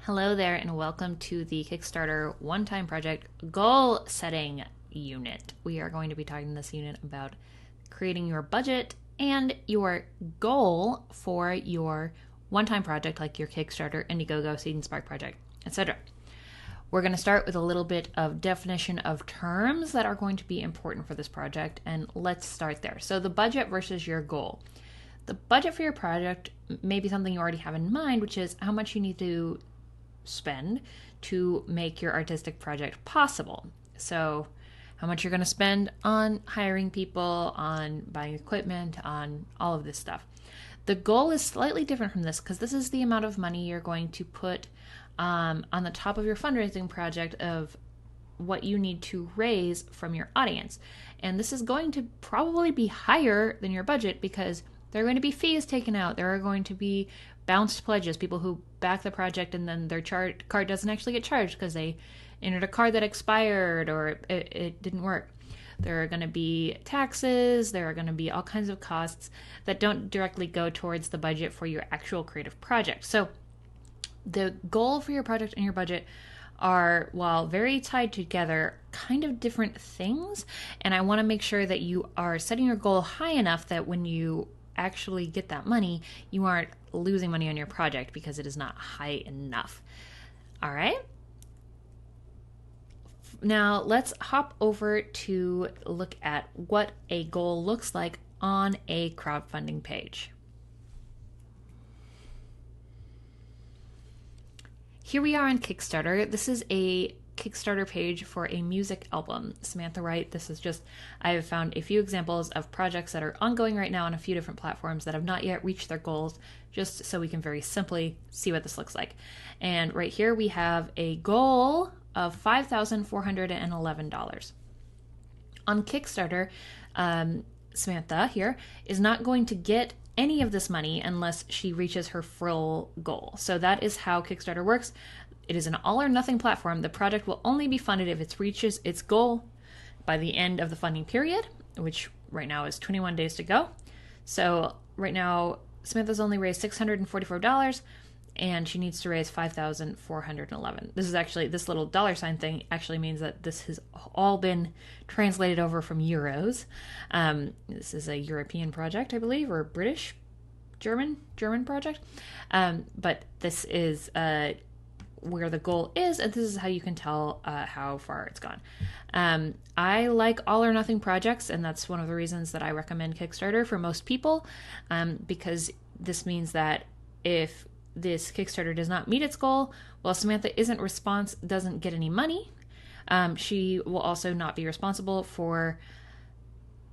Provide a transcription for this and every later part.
Hello there, and welcome to the Kickstarter one-time project goal setting unit. We are going to be talking in this unit about creating your budget and your goal for your one-time project, like your Kickstarter, IndieGogo, Seed&Spark project, etc. We're going to start with a little bit of definition of terms that are going to be important for this project, and let's start there. So the budget versus your goal. The budget for your project may be something you already have in mind, which is how much you need to spend to make your artistic project possible. So how much you're going to spend on hiring people, on buying equipment, on all of this stuff. The goal is slightly different from this because this is the amount of money you're going to put on the top of your fundraising project of what you need to raise from your audience. And this is going to probably be higher than your budget because there are going to be fees taken out. There are going to be bounced pledges, people who back the project and then their card doesn't actually get charged because they entered a card that expired or it didn't work. There are going to be taxes. There are going to be all kinds of costs that don't directly go towards the budget for your actual creative project. So the goal for your project and your budget are, while very tied together, kind of different things. And I want to make sure that you are setting your goal high enough that when you actually get that money, you aren't losing money on your project because it is not high enough. All right. Now let's hop over to look at what a goal looks like on a crowdfunding page. Here we are on Kickstarter. This is a Kickstarter page for a music album. Samantha Wright, I have found a few examples of projects that are ongoing right now on a few different platforms that have not yet reached their goals, just so we can very simply see what this looks like. And right here we have a goal of $5,411. On Kickstarter, Samantha here is not going to get any of this money unless she reaches her full goal. So that is how Kickstarter works. It is an all or nothing platform. The project will only be funded if it reaches its goal by the end of the funding period, which right now is 21 days to go. So right now, Samantha's only raised $644 and she needs to raise $5,411. This little dollar sign thing actually means that this has all been translated over from euros. This is a European project, I believe, or British, German project. But this is where the goal is, and this is how you can tell how far it's gone. I like all or nothing projects, and that's one of the reasons that I recommend Kickstarter for most people, because this means that if this Kickstarter does not meet its goal, well, Samantha doesn't get any money. She will also not be responsible for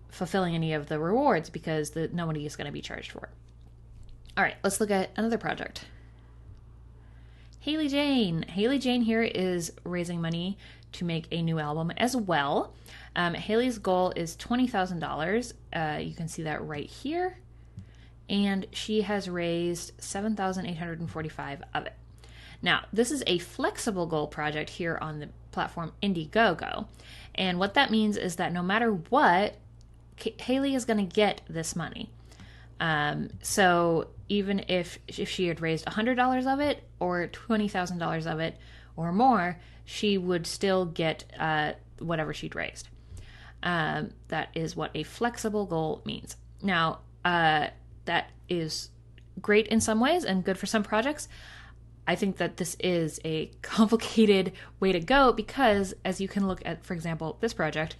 fulfilling any of the rewards because no money is going to be charged for it. All right, let's look at another project. Haley Jane. Haley Jane here is raising money to make a new album as well. Haley's goal is $20,000. You can see that right here. And she has raised $7,845 of it. Now, this is a flexible goal project here on the platform IndieGogo. And what that means is that no matter what, Haley is going to get this money. So even if she had raised $100 of it or $20,000 of it or more, she would still get whatever she'd raised. That is what a flexible goal means. Now, that is great in some ways and good for some projects. I think that this is a complicated way to go because, as you can look at, for example, this project,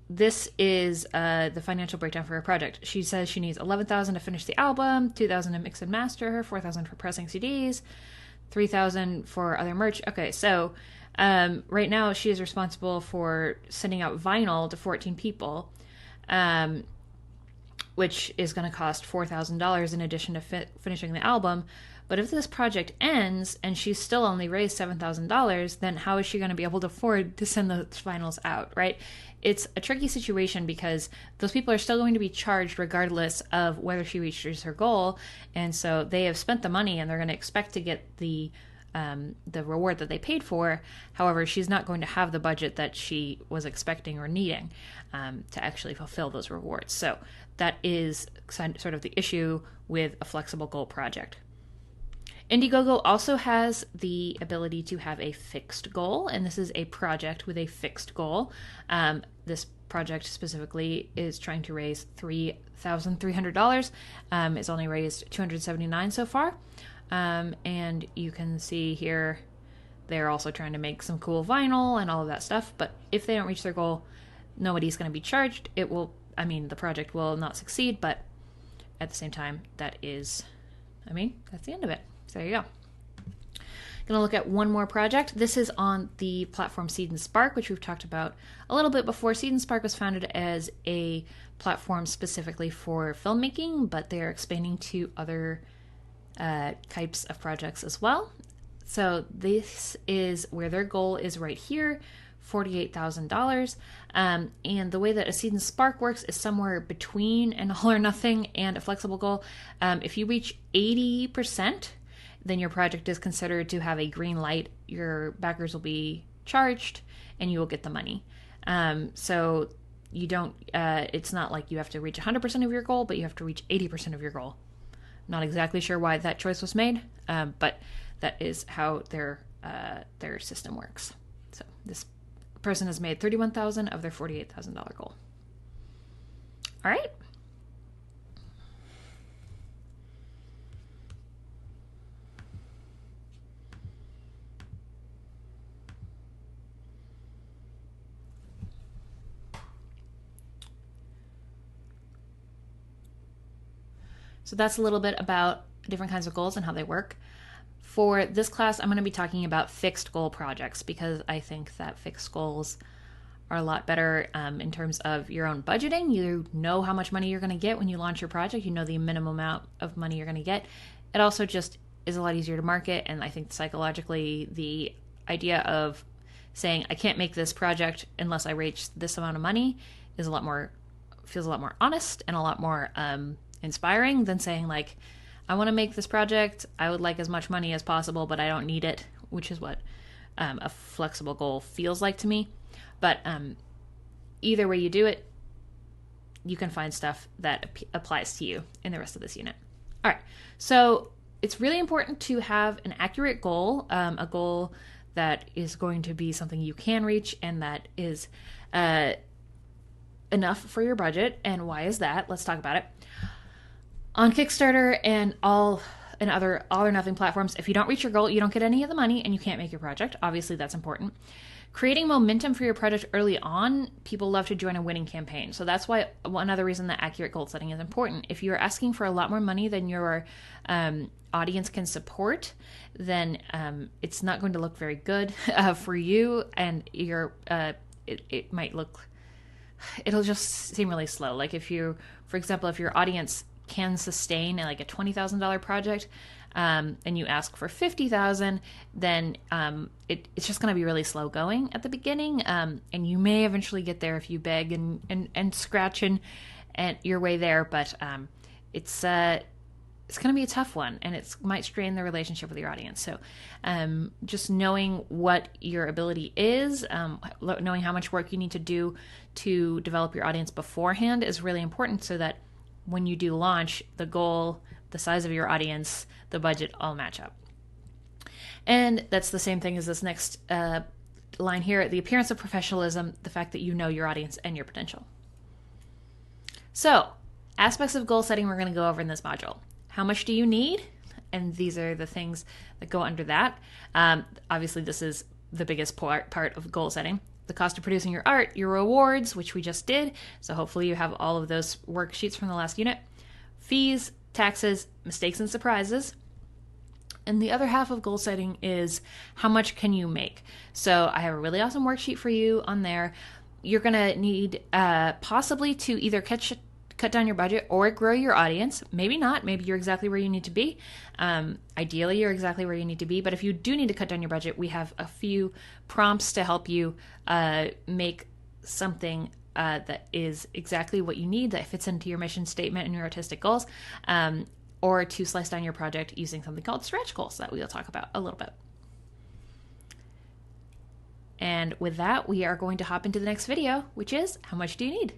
this is the financial breakdown for her project. She says she needs $11,000 to finish the album, $2,000 to mix and master, $4,000 for pressing CDs, $3,000 for other merch. Okay, so right now she is responsible for sending out vinyl to 14 people, which is going to cost $4,000 in addition to finishing the album. But if this project ends and she's still only raised $7,000, then how is she going to be able to afford to send those vinyls out, right? It's a tricky situation because those people are still going to be charged regardless of whether she reaches her goal. And so they have spent the money and they're going to expect to get the the reward that they paid for. However, she's not going to have the budget that she was expecting or needing to actually fulfill those rewards. So that is sort of the issue with a flexible goal project. IndieGogo also has the ability to have a fixed goal, and this is a project with a fixed goal. This project specifically is trying to raise $3,300. It's only raised $279 so far. And you can see here, they're also trying to make some cool vinyl and all of that stuff. But if they don't reach their goal, nobody's going to be charged. The project will not succeed, but at the same time, that's the end of it. So there you go. Going to look at one more project. This is on the platform Seed&Spark, which we've talked about a little bit before. Seed&Spark was founded as a platform specifically for filmmaking, but they're expanding to other types of projects as well. So this is where their goal is right here, $48,000. And the way that a Seed&Spark works is somewhere between an all or nothing and a flexible goal. If you reach 80%, then your project is considered to have a green light. Your backers will be charged and you will get the money. So you don't, it's not like you have to reach 100% of your goal, but you have to reach 80% of your goal. Not exactly sure why that choice was made, but that is how their system works. So this person has made $31,000 of their $48,000 goal. All right. So that's a little bit about different kinds of goals and how they work. For this class, I'm going to be talking about fixed goal projects because I think that fixed goals are a lot better in terms of your own budgeting. You know how much money you're going to get when you launch your project. You know the minimum amount of money you're going to get. It also just is a lot easier to market. And I think psychologically, the idea of saying, I can't make this project unless I reach this amount of money feels a lot more honest and a lot more inspiring than saying like, I want to make this project. I would like as much money as possible, but I don't need it, which is what a flexible goal feels like to me. But either way you do it, you can find stuff that applies to you in the rest of this unit. All right. So it's really important to have an accurate goal, a goal that is going to be something you can reach and that is enough for your budget. And why is that? Let's talk about it. On Kickstarter and all other all or nothing platforms, if you don't reach your goal, you don't get any of the money and you can't make your project. Obviously, that's important. Creating momentum for your project early on, people love to join a winning campaign. So that's why one other reason that accurate goal setting is important. If you're asking for a lot more money than your audience can support, then it's not going to look very good for you, and it might look, it'll just seem really slow. Like if for example, if your audience can sustain like a $20,000 project, and you ask for $50,000, then it's just going to be really slow going at the beginning, and you may eventually get there if you beg and scratch and your way there. But it's going to be a tough one, and it might strain the relationship with your audience. So just knowing what your ability is, knowing how much work you need to do to develop your audience beforehand is really important, so that when you do launch, the goal, the size of your audience, the budget all match up. And that's the same thing as this next line here, the appearance of professionalism, the fact that you know your audience and your potential. So, aspects of goal setting we're going to go over in this module. How much do you need? And these are the things that go under that. Obviously, this is the biggest part of goal setting. The cost of producing your art, your rewards, which we just did. So hopefully you have all of those worksheets from the last unit. Fees, taxes, mistakes and surprises. And the other half of goal setting is how much can you make? So I have a really awesome worksheet for you on there. You're going to need possibly to either cut down your budget or grow your audience. Maybe not. Maybe you're exactly where you need to be. Ideally, you're exactly where you need to be. But if you do need to cut down your budget, we have a few prompts to help you make something that is exactly what you need, that fits into your mission statement and your artistic goals, or to slice down your project using something called stretch goals that we'll talk about a little bit. And with that, we are going to hop into the next video, which is how much do you need?